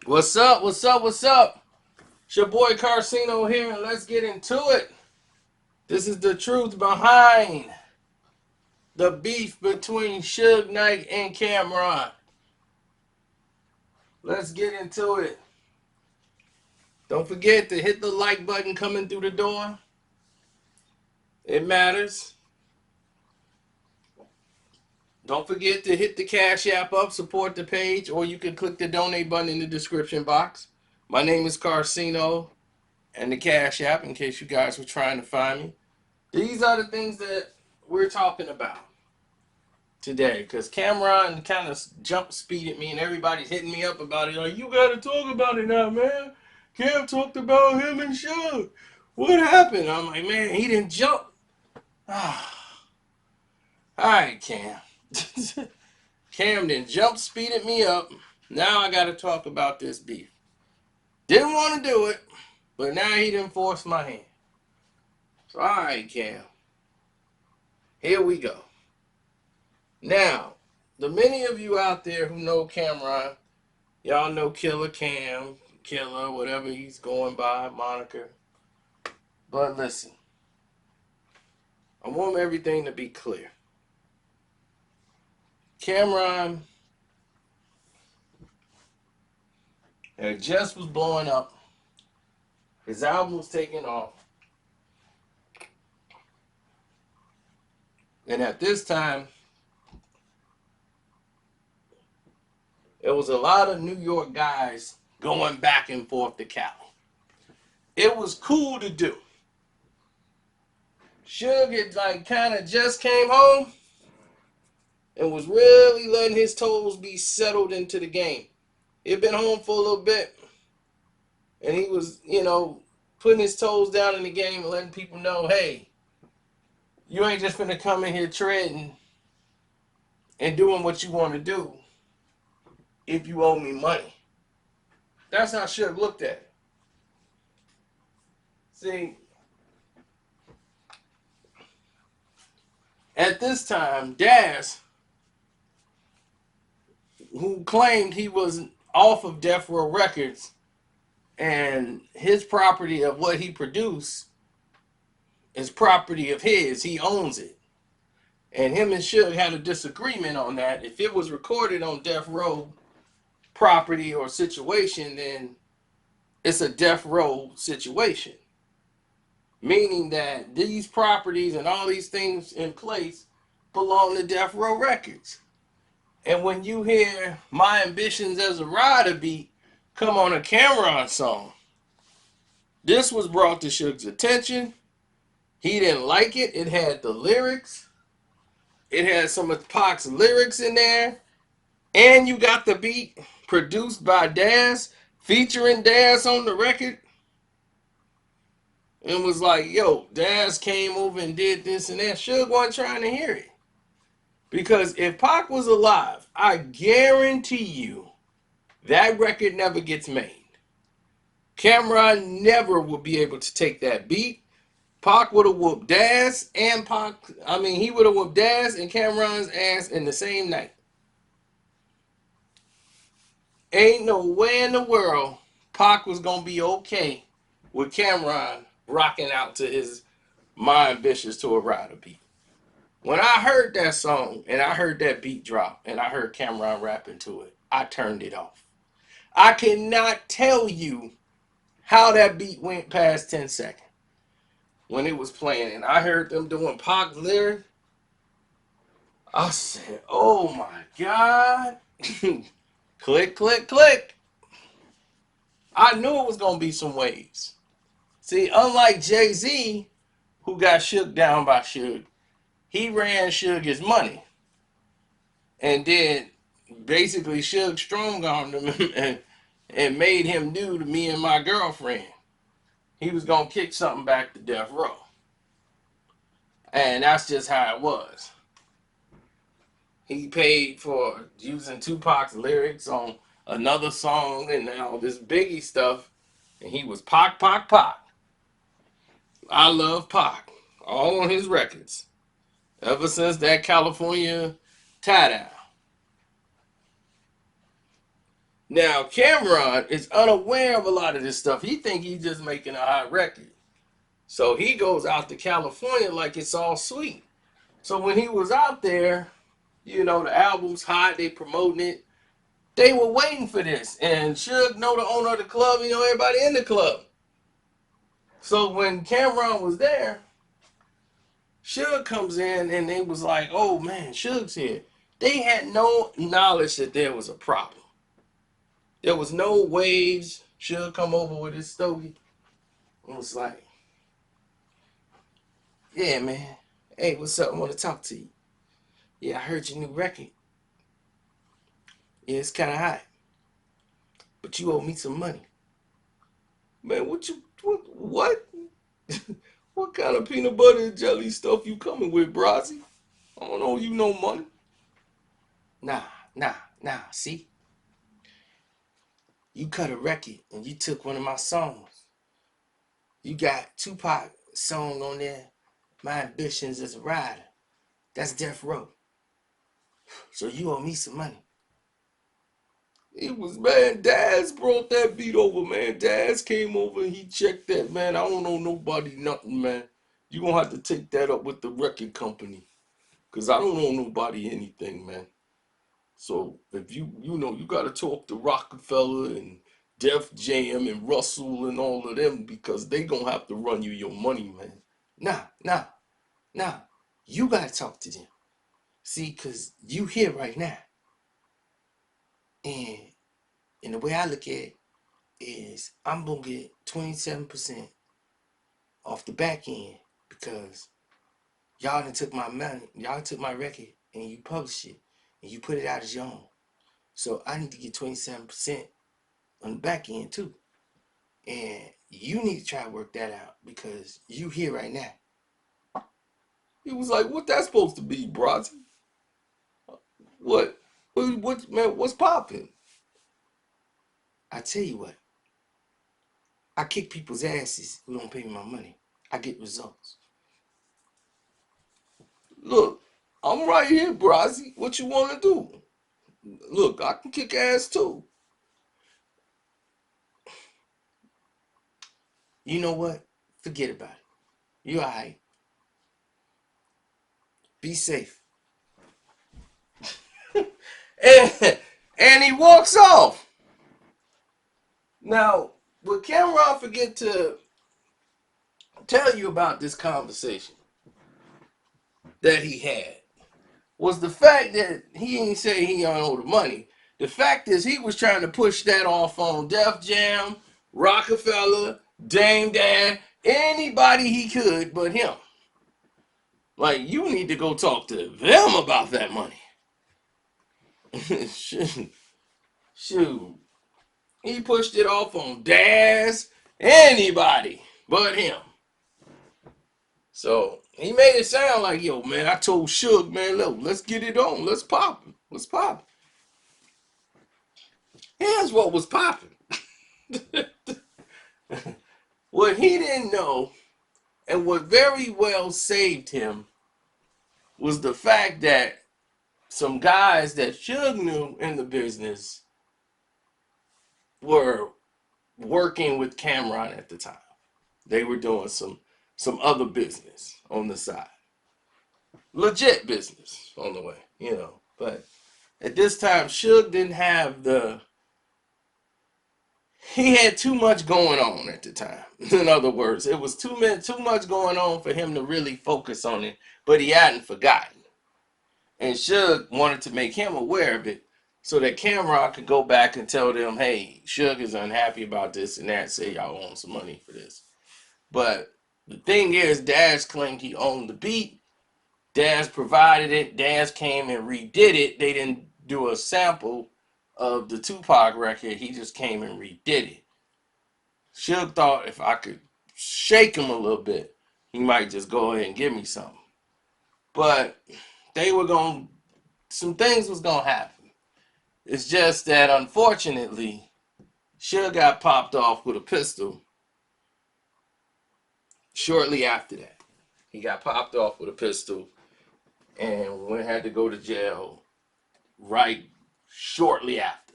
What's up? What's up? What's up? It's your boy Carcino here, and let's get into it. This is the truth behind the beef between Suge Knight and Camron. Let's get into it. Don't forget to hit the like button coming through the door. It matters. Don't forget to hit the Cash App up, support the page, or you can click the donate button in the description box. My name is Carcino, and the Cash App, in case you guys were trying to find me. These are the things that we're talking about today, because Camron kind of jump speeded me and everybody's hitting me up about it. Like, you got to talk about it now, man. Cam talked about him and Suge. What happened? I'm like, man, he didn't jump. All right, Cam. Cam then jump speeded me up. Now I got to talk about this beef. Didn't want to do it, but now he didn't force my hand. So, all right, Cam. Here we go. Now, the many of you out there who know Camron, y'all know Killer Cam, Killer, whatever he's going by, moniker. But listen, I want everything to be clear. Camron had just was blowing up. His album was taking off. And at this time, there was a lot of New York guys going back and forth to Cali. It was cool to do. Suge had kind of just came home and was really letting his toes be settled into the game. He'd been home for a little bit, and he was, putting his toes down in the game and letting people know, hey, you ain't just finna come in here trading and doing what you want to do if you owe me money. That's how Suge looked at it. See, at this time, Daz, who claimed he was off of Death Row Records and his property of what he produced is property of his, he owns it. And him and Suge had a disagreement on that. If it was recorded on Death Row property or situation, then it's a Death Row situation. Meaning that these properties and all these things in place belong to Death Row Records. And when you hear My Ambitions as a Rider beat come on a Camron song, this was brought to Suge's attention. He didn't like it. It had the lyrics. It had some of Pac's lyrics in there. And you got the beat produced by Daz, featuring Daz on the record. And was like, yo, Daz came over and did this and that. Suge wasn't trying to hear it. Because if Pac was alive, I guarantee you that record never gets made. Camron never would be able to take that beat. Pac would have whooped Daz and he would have whooped Daz and Camron's ass in the same night. Ain't no way in the world Pac was going to be okay with Camron rocking out to his My Ambitious to a Rider beat. When I heard that song and I heard that beat drop and I heard Camron rapping to it, I turned it off. I cannot tell you how that beat went past 10 seconds when it was playing and I heard them doing Pac lyric. I said, oh my God. Click, click, click. I knew it was going to be some waves. See, unlike Jay-Z, who got shook down by Suge, he ran Suge his money. And then basically Suge strong-armed him and made him do to Me and My Girlfriend. He was going to kick something back to Death Row. And that's just how it was. He paid for using Tupac's lyrics on another song and all this Biggie stuff. And he was Pac, Pac, Pac. I love Pac. All on his records. Ever since that California tie-down. Now, Camron is unaware of a lot of this stuff. He think he's just making a hot record. So he goes out to California like it's all sweet. So when he was out there, you know, the album's hot, they promoting it. They were waiting for this. And Suge know the owner of the club, you know, everybody in the club. So when Camron was there, Suge comes in and they was like, oh man, Suge's here. They had no knowledge that there was a problem. There was no waves. Suge come over with his stogie and was like, yeah, man. Hey, what's up? I want to talk to you. Yeah, I heard your new record. Yeah, it's kind of hot. But you owe me some money. Man, what? What kind of peanut butter and jelly stuff you coming with, Brazzy? I don't owe you no money. Nah, nah. See? You cut a record and you took one of my songs. You got Tupac song on there, My Ambitions as a Rider. That's Death Row. So you owe me some money. It was, man, Daz brought that beat over, man. Daz came over and he checked that, man. I don't owe nobody nothing, man. You gonna have to take that up with the record company. Cause I don't owe nobody anything, man. So if you know, you gotta talk to Rockefeller and Def Jam and Russell and all of them because they gonna have to run you your money, man. Nah. You gotta talk to them. See, cause you here right now. And the way I look at it is I'm gonna get 27% off the back end because y'all done took my money, y'all took my record and you published it and you put it out as your own. So I need to get 27% on the back end too. And you need to try to work that out because you here right now. He was like, what that's supposed to be, Bronson? What? What, man, what's popping? I tell you what, I kick people's asses who don't pay me my money. I get results. Look, I'm right here, Brazzy. What you want to do? Look, I can kick ass too. You know what? Forget about it. You alright. Be safe. and he walks off. Now, what Cameron forget to tell you about this conversation that he had was the fact that he ain't say he don't owe the money. The fact is he was trying to push that off on Def Jam, Rockefeller, Dame Dad, anybody he could but him. Like, you need to go talk to them about that money. Shoot. He pushed it off on Daz, anybody but him. So he made it sound like, yo, man, I told Suge, man, look, let's get it on. Let's pop it. Let's pop it. Here's what was popping. What he didn't know, and what very well saved him, was the fact that some guys that Suge knew in the business were working with Camron at the time. They were doing some other business on the side. Legit business on the way, you know. But at this time, Suge didn't have he had too much going on at the time. In other words, it was too much going on for him to really focus on it, but he hadn't forgotten. And Suge wanted to make him aware of it so that Cameron could go back and tell them, hey, Suge is unhappy about this and that, say y'all want some money for this. But the thing is, Daz claimed he owned the beat. Daz provided it. Daz came and redid it. They didn't do a sample of the Tupac record. He just came and redid it. Suge thought if I could shake him a little bit, he might just go ahead and give me something. But some things was going to happen. It's just that, unfortunately, Suge got popped off with a pistol shortly after that. He got popped off with a pistol and had to go to jail right shortly after.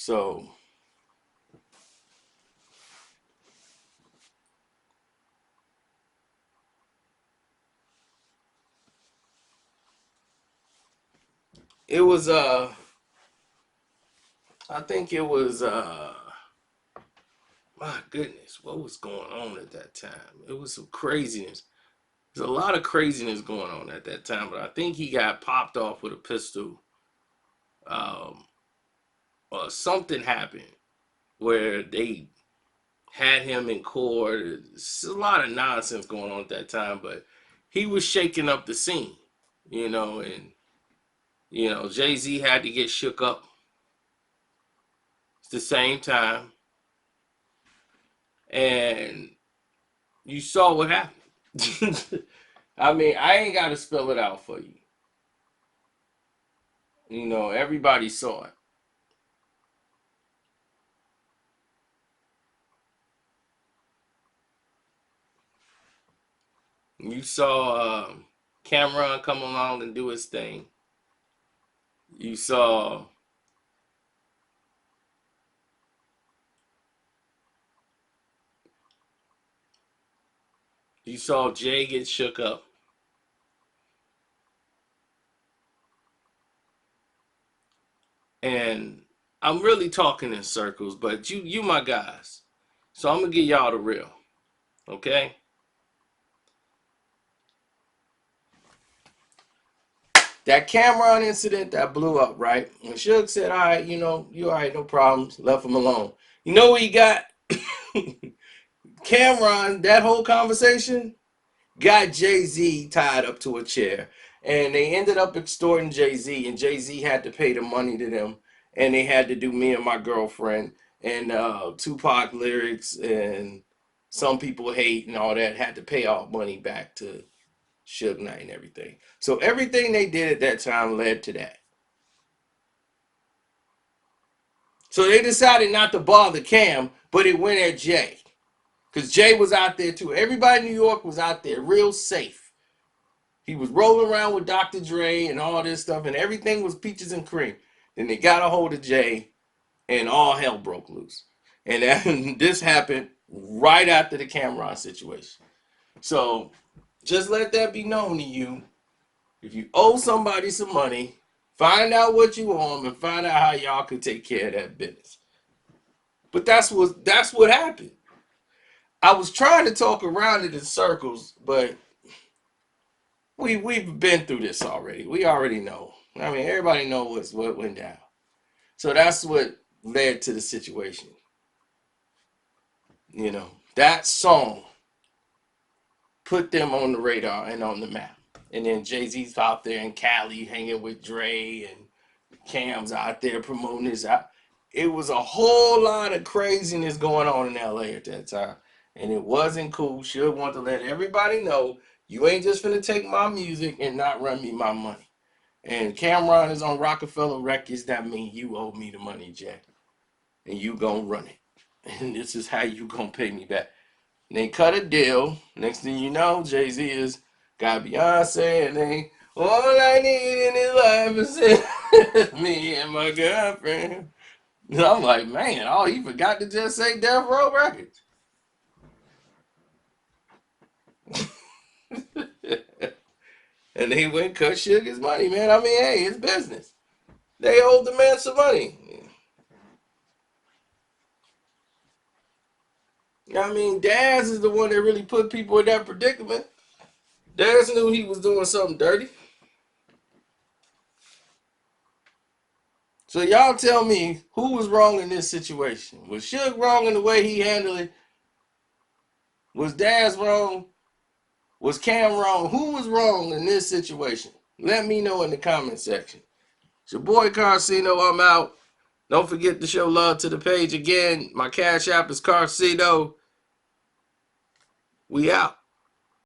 So it was I think it was my goodness, what was going on at that time? It was some craziness. There's a lot of craziness going on at that time, but I think he got popped off with a pistol. Um, or something happened where they had him in court. It's a lot of nonsense going on at that time, but he was shaking up the scene, and Jay-Z had to get shook up at the same time, and you saw what happened. I mean, I ain't got to spell it out for you. Everybody saw it. You saw Camron come along and do his thing. You saw Jay get shook up. And I'm really talking in circles, but you my guys. So I'm gonna give y'all the real. Okay? That Camron incident that blew up, right? When Suge said, all right, you all right, no problems, left him alone. You know what he got? Camron, that whole conversation got Jay-Z tied up to a chair. And they ended up extorting Jay-Z, and Jay-Z had to pay the money to them. And they had to do Me and My Girlfriend and Tupac lyrics and Some People Hate and all that, had to pay all money back to Suge Knight and everything. So everything they did at that time led to that. So they decided not to bother Cam, but it went at Jay. Because Jay was out there too. Everybody in New York was out there real safe. He was rolling around with Dr. Dre and all this stuff, and everything was peaches and cream. Then they got a hold of Jay, and all hell broke loose. And this happened right after the Cam'ron situation. So just let that be known to you. If you owe somebody some money, find out what you owe them and find out how y'all can take care of that business. But that's what happened. I was trying to talk around it in circles, but we've been through this already. We already know. I mean, everybody knows what went down. So that's what led to the situation. That song put them on the radar and on the map. And then Jay-Z's out there in Cali hanging with Dre, and Cam's out there promoting his out. It was a whole lot of craziness going on in LA at that time. And it wasn't cool. Should want to let everybody know you ain't just finna take my music and not run me my money. And Cam'ron is on Rockefeller Records. That means you owe me the money, Jack. And you gonna run it. And this is how you gonna pay me back. And they cut a deal. Next thing you know, Jay-Z is got Beyonce, and they all I need in his life is me and my girlfriend. And I'm like, man, oh, he forgot to just say Death Row Records. And they went cut Suge's money, man. I mean, hey, it's business. They owed the man some money. I mean, Daz is the one that really put people in that predicament. Daz knew he was doing something dirty. So y'all tell me who was wrong in this situation. Was Suge wrong in the way he handled it? Was Daz wrong? Was Cam wrong? Who was wrong in this situation? Let me know in the comment section. It's your boy Carcino. I'm out. Don't forget to show love to the page again. My Cash App is Carcino. We out.